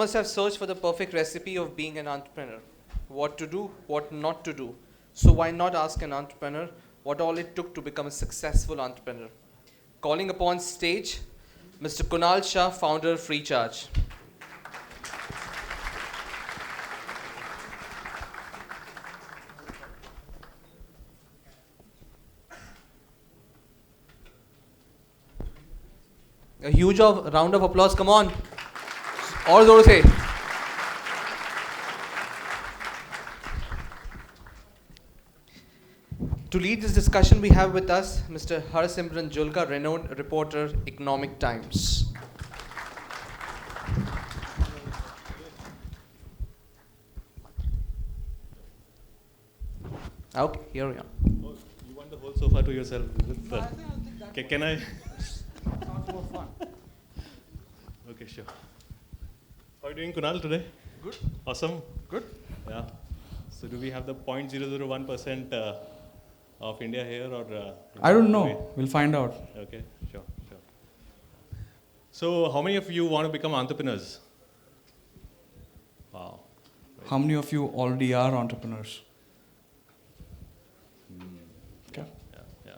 must have searched for the perfect recipe of being an entrepreneur. What to do, what not to do. So why not ask an entrepreneur what all it took to become a successful entrepreneur? Calling upon stage, Mr. Kunal Shah, founder, Free Charge. A huge round of applause, come on. All those say. To lead this discussion, we have with us Mr. Simran Julka, renowned reporter, Economic Times. Okay, here we are. Oh, you want the whole sofa to yourself? Can I? Sounds more fun. Okay, sure. How are you doing, Kunal, today? Good. Awesome. Good. Yeah. So do we have the 0.001% of India here, or? I don't know. We'll find out. Okay, sure. So how many of you want to become entrepreneurs? Wow. Right. How many of you already are entrepreneurs? Okay. Yeah.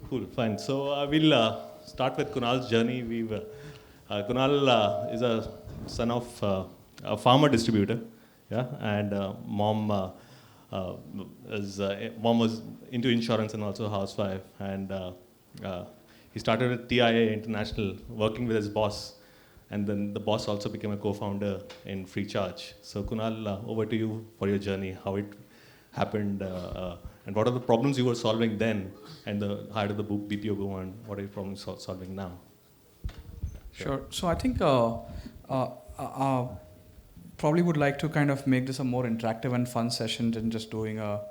Cool, fine. So we'll start with Kunal's journey. Kunal is a son of a farmer distributor, yeah, and mom was into insurance and also a housewife, and he started at TIA International, working with his boss, and then the boss also became a co-founder in Free Charge. So Kunal, over to you for your journey, how it happened, and what are the problems you were solving then, and how did the BPO go on? What are your problems solving now? Sure. So I think probably would like to kind of make this a more interactive and fun session than just doing a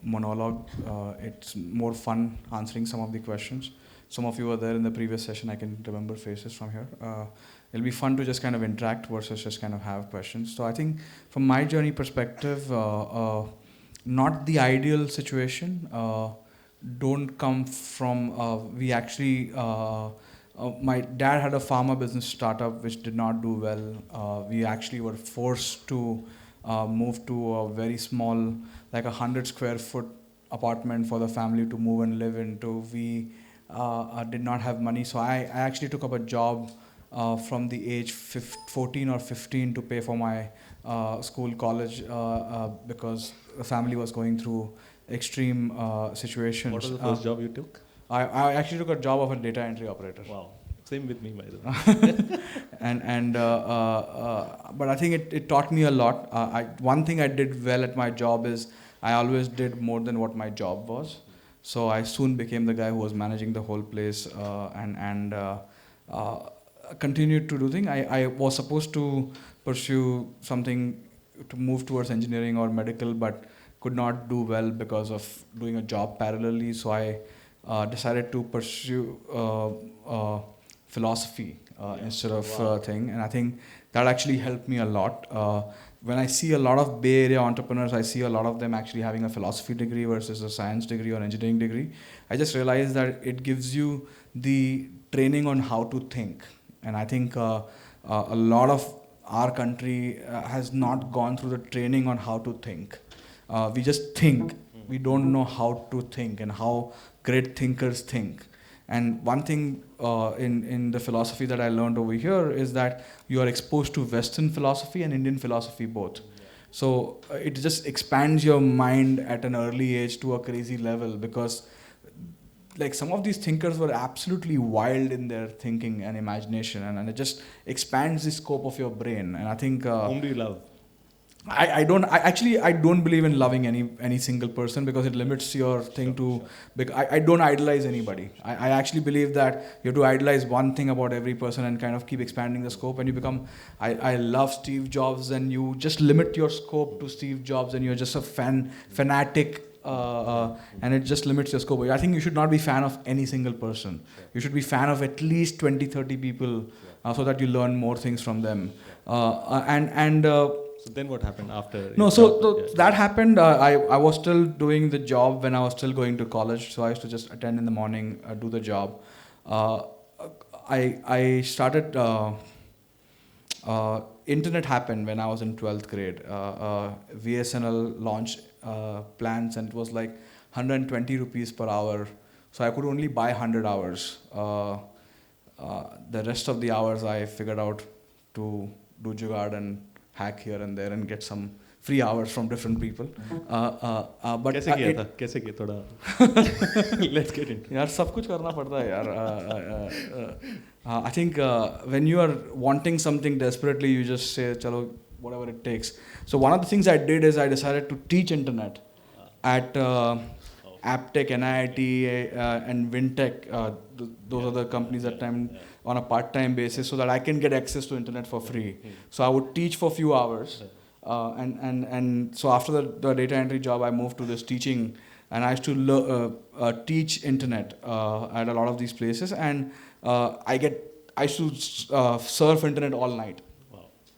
monologue. It's more fun answering some of the questions. Some of you were there in the previous session. I can remember faces from here. It'll be fun to just kind of interact versus just kind of have questions. So I think from my journey perspective, not the ideal situation. Don't come from, we actually, my dad had a pharma business startup which did not do well. We actually were forced to move to a very small, like 100 square foot apartment for the family to move and live into. We did not have money, so I actually took up a job from the age 14 or 15 to pay for my college, because the family was going through extreme situations. What was the first job you took? I actually took a job of a data entry operator. Wow, same with me, by the way. But I think it taught me a lot. One thing I did well at my job is I always did more than what my job was. So I soon became the guy who was managing the whole place and continued to do things. I was supposed to pursue something to move towards engineering or medical, but could not do well because of doing a job parallelly. So I decided to pursue philosophy instead of thing. And I think that actually helped me a lot. When I see a lot of Bay Area entrepreneurs, I see a lot of them actually having a philosophy degree versus a science degree or engineering degree. I just realized that it gives you the training on how to think. And I think a lot of our country has not gone through the training on how to think. We just think. We don't know how to think and how great thinkers think. And one thing in the philosophy that I learned over here is that you are exposed to Western philosophy and Indian philosophy both. So it just expands your mind at an early age to a crazy level, because like some of these thinkers were absolutely wild in their thinking and imagination, and it just expands the scope of your brain. And I think whom do you love? I don't believe in loving any single person, because it limits your thing to. I don't idolize anybody. I actually believe that you have to idolize one thing about every person and kind of keep expanding the scope. And you become, I love Steve Jobs, and you just limit your scope to Steve Jobs, and you're just a fanatic. And it just limits your scope. I think you should not be fan of any single person. You should be fan of at least 20, 30 people, so that you learn more things from them. So then what happened after? No, that happened. I was still doing the job when I was still going to college. So I used to just attend in the morning, do the job. I started Internet happened when I was in 12th grade. VSNL launched plans, and it was like 120 rupees per hour. So I could only buy 100 hours. The rest of the hours I figured out to do jugaad and hack here and there and get some free hours from different people. But कैसे किया था? कैसे किया थोड़ा? Let's get into. यार सब कुछ करना पड़ता है यार. I think when you are wanting something desperately, you just say चलो whatever it takes. So one of the things I did is I decided to teach internet at Aptech, NIIT, and Wintech. Those are the companies at time on a part-time basis, so that I can get access to internet for free. So I would teach for a few hours. And so after the data entry job, I moved to this teaching, and I used to teach internet at a lot of these places, and I used to surf internet all night,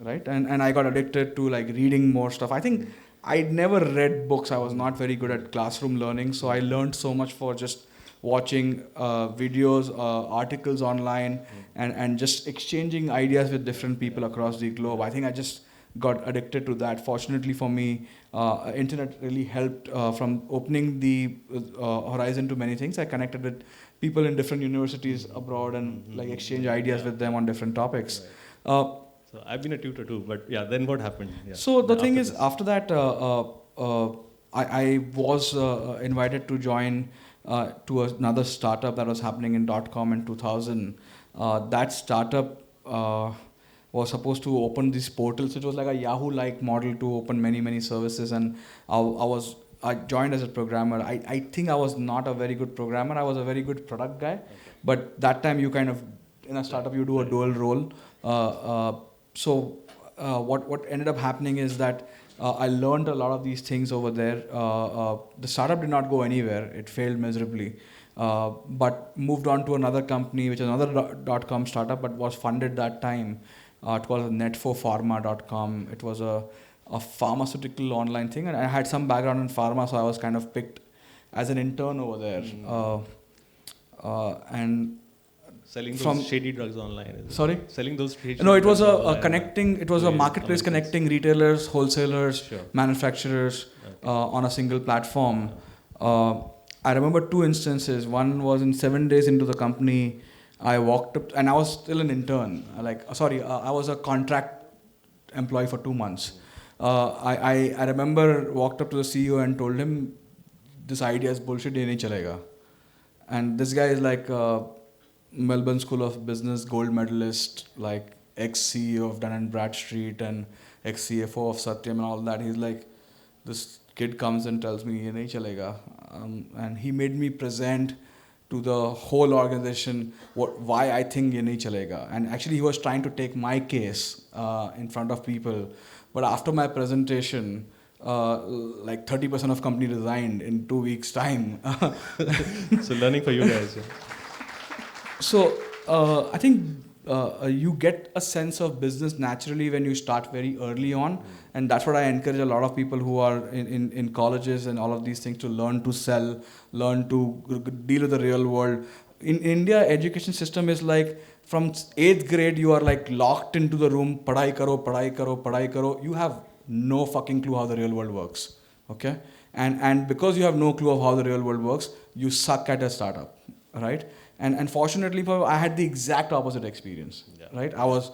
right? And I got addicted to like reading more stuff. I think I'd never read books. I was not very good at classroom learning, so I learned so much for just watching videos, articles online, and just exchanging ideas with different people across the globe. I think I just got addicted to that. Fortunately for me, internet really helped from opening the horizon to many things. I connected with people in different universities abroad and like exchange ideas with them on different topics. So I've been a tutor too, but yeah, then what happened? Yeah. So the thing is, this. after that, I was invited to join to another startup that was happening in .com in 2000. That startup was supposed to open these portals. It was like a Yahoo-like model to open many services, and I joined as a programmer. I think I was not a very good programmer. I was a very good product guy, but that time you kind of in a startup you do a dual role. So what ended up happening is that I learned a lot of these things over there. The startup did not go anywhere. It failed miserably. But moved on to another company, which is another .com startup, but was funded that time. It was netforpharma.com. It was a pharmaceutical online thing. And I had some background in pharma, so I was kind of picked as an intern over there. And selling those shady drugs online. Sorry? Selling those shady No, it was drugs a connecting. It was a marketplace connecting retailers, wholesalers, manufacturers on a single platform. I remember two instances. One was in 7 days into the company, I walked up, and I was still an intern. I was a contract employee for 2 months. I remember walked up to the CEO and told him, "This idea is bullshit. Ye nahi chalega." And this guy is like Melbourne School of Business gold medalist, like ex-CEO of Dun & Bradstreet and ex-CFO of Satyam and all that. He's like, this kid comes and tells me, "Ye nahi chalega." And he made me present to the whole organization why I think ye nahi chalega. And actually he was trying to take my case in front of people. But after my presentation, like 30% of company resigned in 2 weeks' time. So learning for you guys. Yeah. So I think you get a sense of business naturally when you start very early on, and that's what I encourage a lot of people who are in colleges and all of these things to learn to sell, learn to deal with the real world. In India, education system is like from 8th grade you are like locked into the room, padhai karo, padhai karo, padhai karo. You have no fucking clue how the real world works. Okay, and because you have no clue of how the real world works, you suck at a startup, right? And fortunately, I had the exact opposite experience, right? I was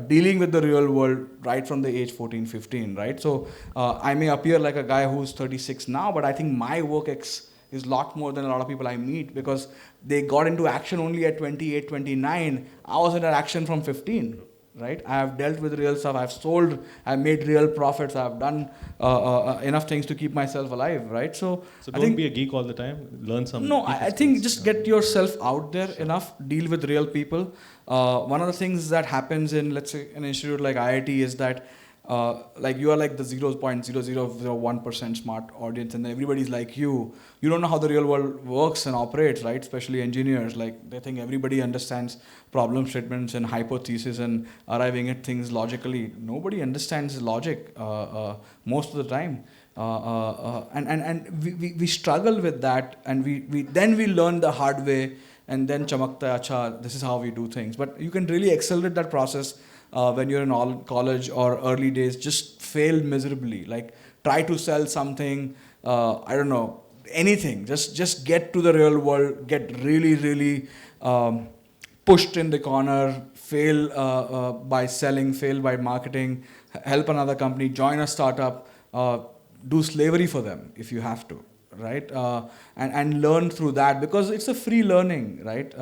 dealing with the real world right from the age 14, 15, right? So I may appear like a guy who's 36 now, but I think my work is a lot more than a lot of people I meet, because they got into action only at 28, 29. I was in action from 15. Right? I have dealt with real stuff. I've sold. I've made real profits. I've done enough things to keep myself alive. Right? So don't be a geek all the time. Learn some. No, I think just get yourself out there enough. Deal with real people. One of the things that happens in, let's say, an institute like IIT is that like you are like the 0.0001% smart audience, and everybody's like you. You don't know how the real world works and operates, right? Especially engineers, like they think everybody understands problem statements and hypotheses and arriving at things logically. Nobody understands logic most of the time, and we struggle with that, and we learn the hard way, and then chamakta acha, this is how we do things. But you can really accelerate that process when you're in all college or early days, just fail miserably. Like try to sell something, I don't know, anything. Just get to the real world, get really pushed in the corner, fail by selling, fail by marketing, help another company, join a startup, do slavery for them if you have to, right? And learn through that, because it's a free learning, right?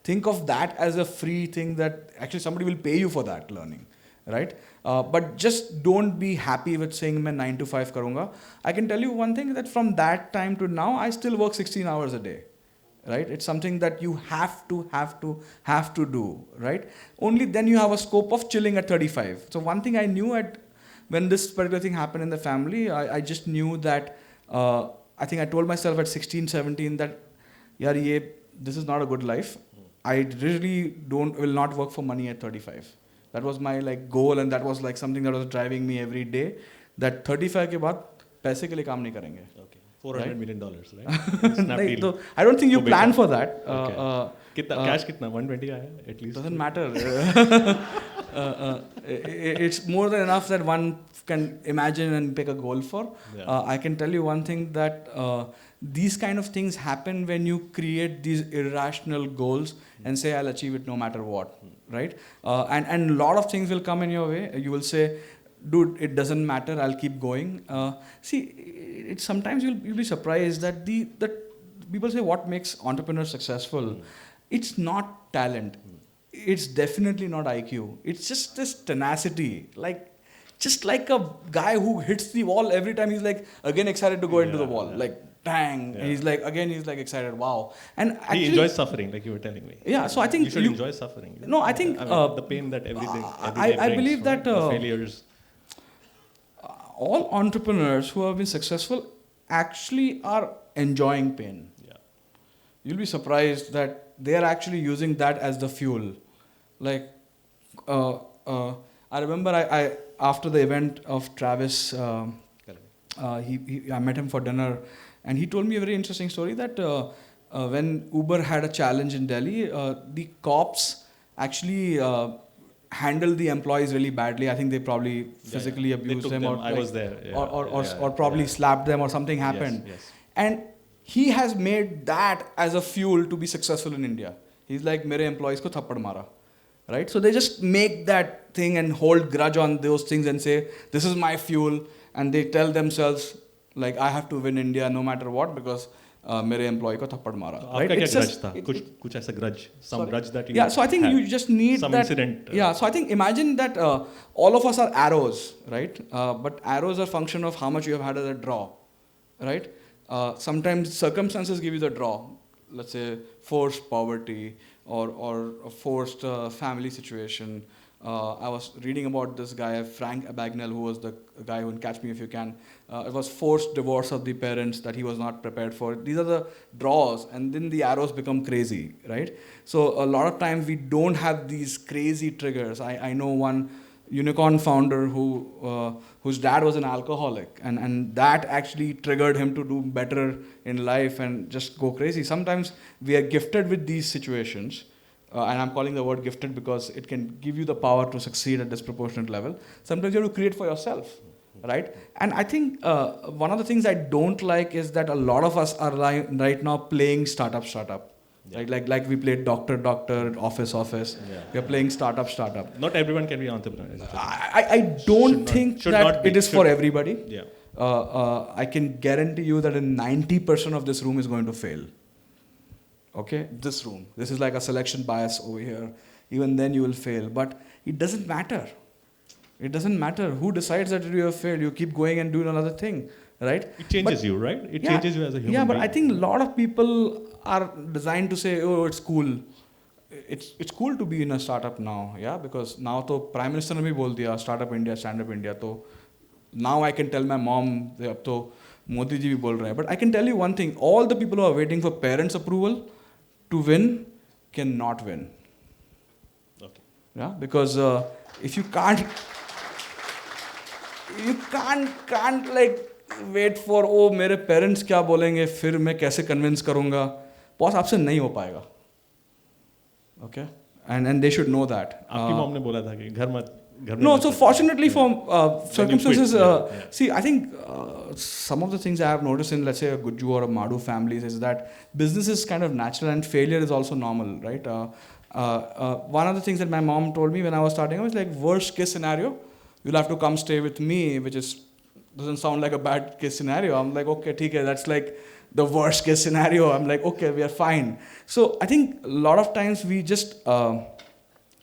Think of that as a free thing that actually somebody will pay you for that learning, right? But just don't be happy with saying मैं 9 to 5 करूँगा. I can tell you one thing, that from that time to now, I still work 16 hours a day, right? It's something that you have to do, right? Only then you have a scope of chilling at 35. So one thing I knew when this particular thing happened in the family, I just knew that, I think I told myself at 16, 17 that, yaar, this is not a good life. I really will not work for money at 35. That was my goal, and that was something that was driving me every day. That 35 के बाद पैसे के लिए काम नहीं करेंगे. Okay. $400 million, right? नहीं, तो I don't think you plan for that. कितना cash कितना 120 आया at least? Doesn't matter. It's more than enough that one can imagine and pick a goal for. Yeah. I can tell you one thing, that these kind of things happen when you create these irrational goals and say, I'll achieve it no matter what, right? And a lot of things will come in your way. You will say, dude, it doesn't matter, I'll keep going. See, sometimes you'll be surprised that that people say, what makes entrepreneurs successful? It's not talent. It's definitely not IQ. It's just this tenacity. Just like a guy who hits the wall every time, he's again excited to go into the wall. Bang. Yeah. And he's excited, wow. And actually, he enjoys suffering, like you were telling me. Yeah, so I think you should enjoy suffering. No, I think the pain that everything I believe that the failures. All entrepreneurs who have been successful actually are enjoying pain. Yeah. You'll be surprised that they are actually using that as the fuel. I remember I after the event of Travis, I met him for dinner, and he told me a very interesting story that when Uber had a challenge in Delhi, the cops actually handled the employees really badly. I think they probably physically abused them, or I was there. Yeah. or probably slapped them, or something happened. Yes. And he has made that as a fuel to be successful in India. He's like, mere employees ko thappad mara. Right? So they just make that thing and hold grudge on those things and say, this is my fuel. And they tell themselves, I have to win India no matter what, because mere employee ko thappad mara. Right? Aapka kya grudge tha? Kuch aisa grudge? Some grudge that you so I think you just need some that. Incident. So I think imagine that all of us are arrows, right? But arrows are a function of how much you have had as a draw, right? Sometimes circumstances give you the draw. Let's say forced poverty or a forced family situation. I was reading about this guy, Frank Abagnale, who was the guy who in Catch Me If You Can. It was forced divorce of the parents that he was not prepared for. These are the draws, and then the arrows become crazy, right? So a lot of times we don't have these crazy triggers. I know one unicorn founder whose dad was an alcoholic, and that actually triggered him to do better in life and just go crazy. Sometimes we are gifted with these situations, and I'm calling the word gifted because it can give you the power to succeed at disproportionate level. Sometimes you have to create for yourself, right? And I think one of the things I don't like is that a lot of us are right now playing startup. Yeah. Like we played doctor, office. Yeah. We are playing startup. Not everyone can be entrepreneur. I don't think that it is for everybody. Yeah. I can guarantee you that 90% of this room is going to fail. Okay, this room. This is like a selection bias over here. Even then you will fail. But it doesn't matter. It doesn't matter who decides that you have failed. You keep going and doing another thing, right? It changes you, right? It changes you as a human being. But I think a lot of people are designed to say, oh, it's cool. It's cool to be in a startup now, yeah, because now to Prime Minister ne bhi bol diya, Startup India, Stand Up India. So now I can tell my mom, ab to Modi ji bhi bol rahe. But I can tell you one thing, all the people who are waiting for parents' approval to win cannot win. Okay. Yeah, because if you can't wait for, oh, मेरे parents क्या बोलेंगे, फिर मैं कैसे convince करूँगा. Boss, आपसे नहीं हो पाएगा. Okay? and they should know that. आपकी मॉम ने बोला था कि घर में No, मत so रखो. fortunately for circumstances, yeah. see, I think some of the things I have noticed in, let's say, a Gujju or a Madu families is that business is kind of natural and failure is also normal, right? One of the things that my mom told me when I was starting was like, worst case scenario, you'll have to come stay with me, which doesn't sound like a bad case scenario. I'm like, okay, TK, that's like the worst case scenario. I'm like, okay, we are fine. So I think a lot of times we just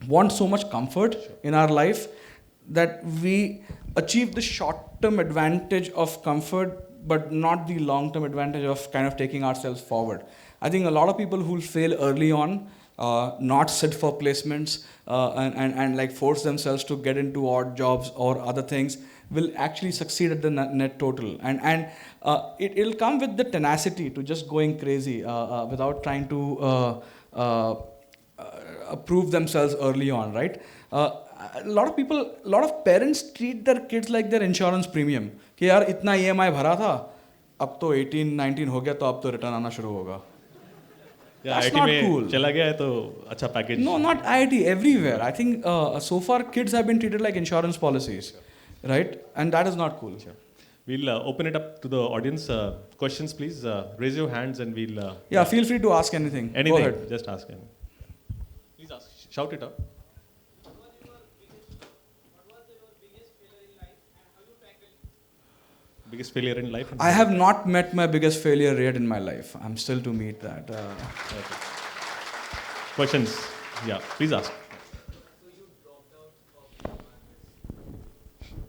want so much comfort in our life that we achieve the short-term advantage of comfort, but not the long-term advantage of kind of taking ourselves forward. I think a lot of people who fail early on, not sit for placements and like force themselves to get into odd jobs or other things, will actually succeed at the net total. And it'll come with the tenacity to just going crazy without trying to prove themselves early on, right? A lot of parents treat their kids like their insurance premium. कि यार इतना EMI भरा था, अब तो 18, 19 हो गया तो अब तो return आना शुरू होगा. That's IIT not में cool. चला गया है तो अच्छा package. No, not IIT, everywhere. I think so far kids have been treated like insurance policies, right? And that is not cool. Sure. We'll open it up to the audience. Questions, please. Raise your hands and we'll. Yeah, feel free to ask anything. Anything. Go ahead. Just ask anything. Please ask. Shout it out. Biggest failure in life? I have not met my biggest failure yet in my life. I'm still to meet that. Okay. Questions? Yeah, please ask.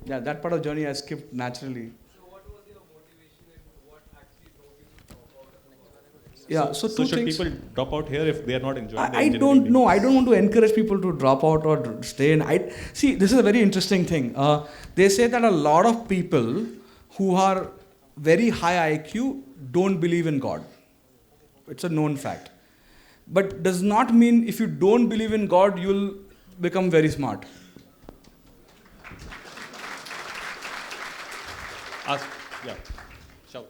Yeah, that part of journey I skipped naturally. So what was your motivation and what actually drove you to drop out of next? Yeah, so two should things. people drop out here if they are not enjoying the I engineering don't thing? know. I don't want to encourage people to drop out or stay in. See, this is a very interesting thing. They say that a lot of people who are very high IQ don't believe in God. It's a known fact. But does not mean if you don't believe in God, you'll become very smart. Ask. Yeah. Shout.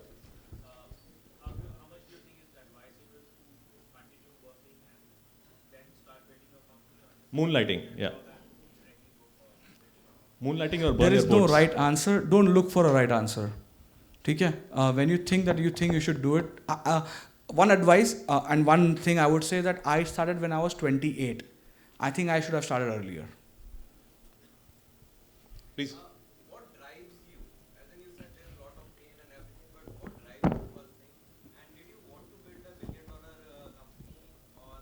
How much do you think is advisable to continue working and then start building your company? Moonlighting. Yeah. Moonlighting or There burn is your no boats. right answer. Don't look for a right answer. Okay? When you think you should do it, one advice and one thing I would say that I started when I was 28. I think I should have started earlier. Please. What drives you? As in you said there's a lot of pain and everything, but what drives you first thing? And did you want to build a billion-dollar company or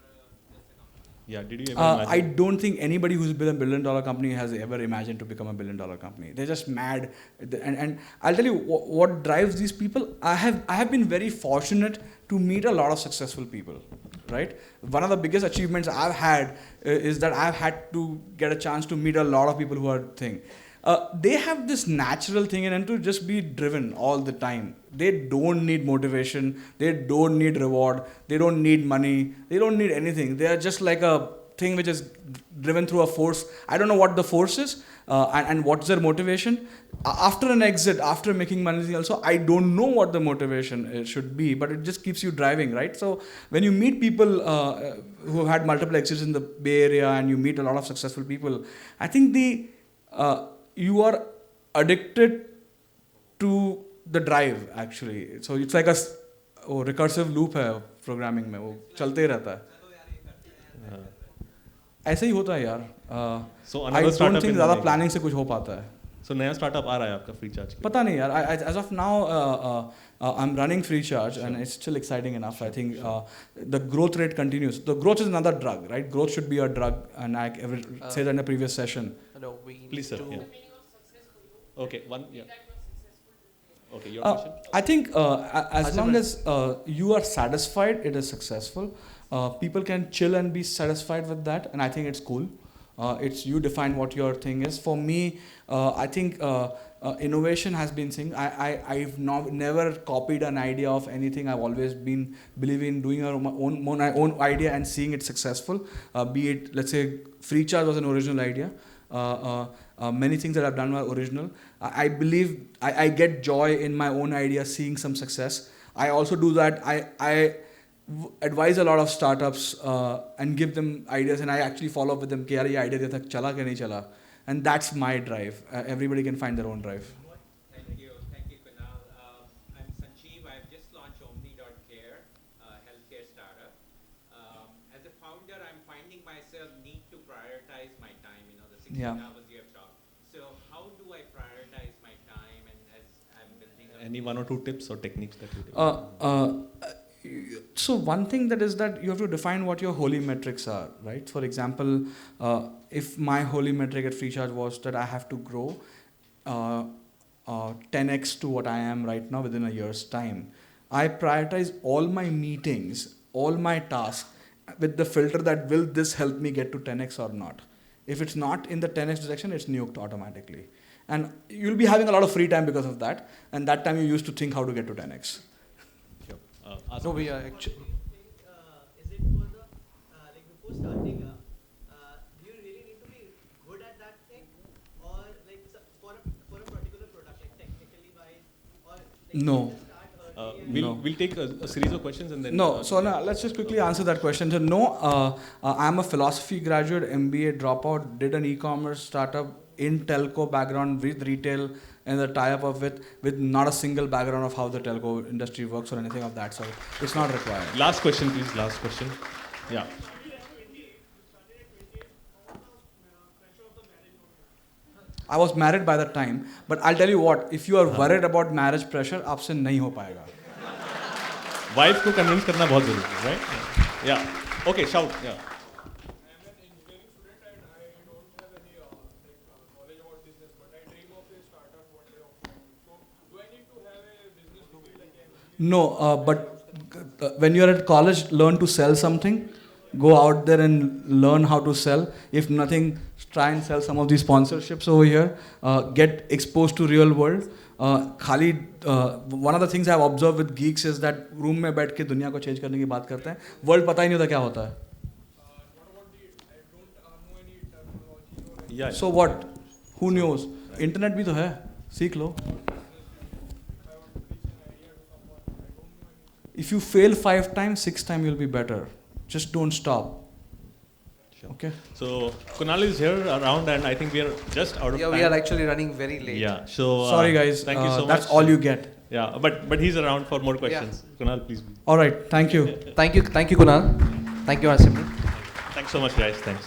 just a company? Yeah. Did you ever I imagine? don't think anybody who's built a $1 billion company has ever imagined to become a $1 billion company. They're just mad. And I'll tell you what drives these people. I have been very fortunate to meet a lot of successful people, right? One of the biggest achievements I've had is that I've had to get a chance to meet a lot of people who are they have this natural thing in them to just be driven all the time. They don't need motivation. They don't need reward. They don't need money. They don't need anything. They are just like a thing which is driven through a force. I don't know what the force is and what's their motivation. After an exit, after making money also, I don't know what the motivation should be, but it just keeps you driving, right? So when you meet people who had multiple exits in the Bay Area and you meet a lot of successful people, I think you are addicted to the drive actually. So it's like a recursive loop है programming में, वो चलते ही रहता है. ऐसे ही होता है यार. So I another don't startup think in ज़्यादा the planning से कुछ हो पाता है. So नया startup आ रहा है आपका free charge के लिए? पता नहीं यार. As of now, I'm running free charge and it's still exciting enough. I think the growth rate continues. The growth is another drug, right? Growth should be a drug, and I said that in the previous session. No, we Please, sir. need to. Yeah. Okay. One. Yeah. Okay. Your Uh, question. I think as Simran. long as you are satisfied, it is successful. People can chill and be satisfied with that, and I think it's cool. It's you define what your thing is. For me, I think innovation has been thing. I've never copied an idea of anything. I've always been believing in doing my own idea and seeing it successful. Be it, let's say, Free Charge was an original idea. Many things that I've done were original. I believe I get joy in my own idea, seeing some success. I also do that. advise a lot of startups and give them ideas, and I actually follow up with them. कि यार ये idea दिया था चला के नहीं चला, and that's my drive. Everybody can find their own drive. Thank you, Kunal. I'm Sanjeev. I've just launched Omni.care, healthcare startup. As a founder, I'm finding myself need to prioritize my time. You know, the 16 Yeah. hours you have talked. So how do I prioritize my time, and as I'm building up Any one or two tips or techniques that you do? So one thing that is that you have to define what your holy metrics are, right? For example, if my holy metric at FreeCharge was that I have to grow 10x to what I am right now within a year's time, I prioritize all my meetings, all my tasks with the filter that will this help me get to 10x or not. If it's not in the 10x direction, it's nuked automatically. And you'll be having a lot of free time because of that. And that time you used to think how to get to 10x. Sure. No, we are actually. Is it for the like before starting up? Do you really need to be good at that thing, or like for a particular product, like technically wise, or like No. you just start early and We'll take a series of questions and then. No, so now let's just quickly answer that question. So no, I'm a philosophy graduate, MBA dropout, did an e-commerce startup in telco background with retail and the tie-up of it with not a single background of how the telco industry works or anything of that sort. It's not required. Last question, please. Last question. Yeah. I was married by that time, but I'll tell you what, if you are worried about marriage pressure, आपसे नहीं हो पाएगा. Wife को convince करना बहुत जरूरी है, right? Yeah. Okay, shout. Yeah. I'm an engineering student and I don't have any knowledge about business, but I dream of a startup one day of mine. So, do I need to have a business degree like an No, but when you're at college, learn to sell something. Go out there and learn how to sell. If nothing, try and sell some of these sponsorships over here. Get exposed to real world. One of the things I've observed with geeks is that room में बैठ के दुनिया को change करने की बात करते हैं. World पता ही नहीं होता क्या होता है. what about the I don't know any terminology or Yeah. So what? Who knows? Internet भी तो है. सीख लो. If you fail 5 times, 6 times you'll be better. Just don't stop. Sure. Okay. So Kunal is here around, and I think we are just out of Yeah, time. we are actually running very late. Yeah. So Sorry guys. Thank you so much. That's all you get. Yeah, but he's around for more questions. Kunal, please. All right. Thank you. Thank you, Kunal. Thank you, Simran. Thanks so much, guys. Thanks.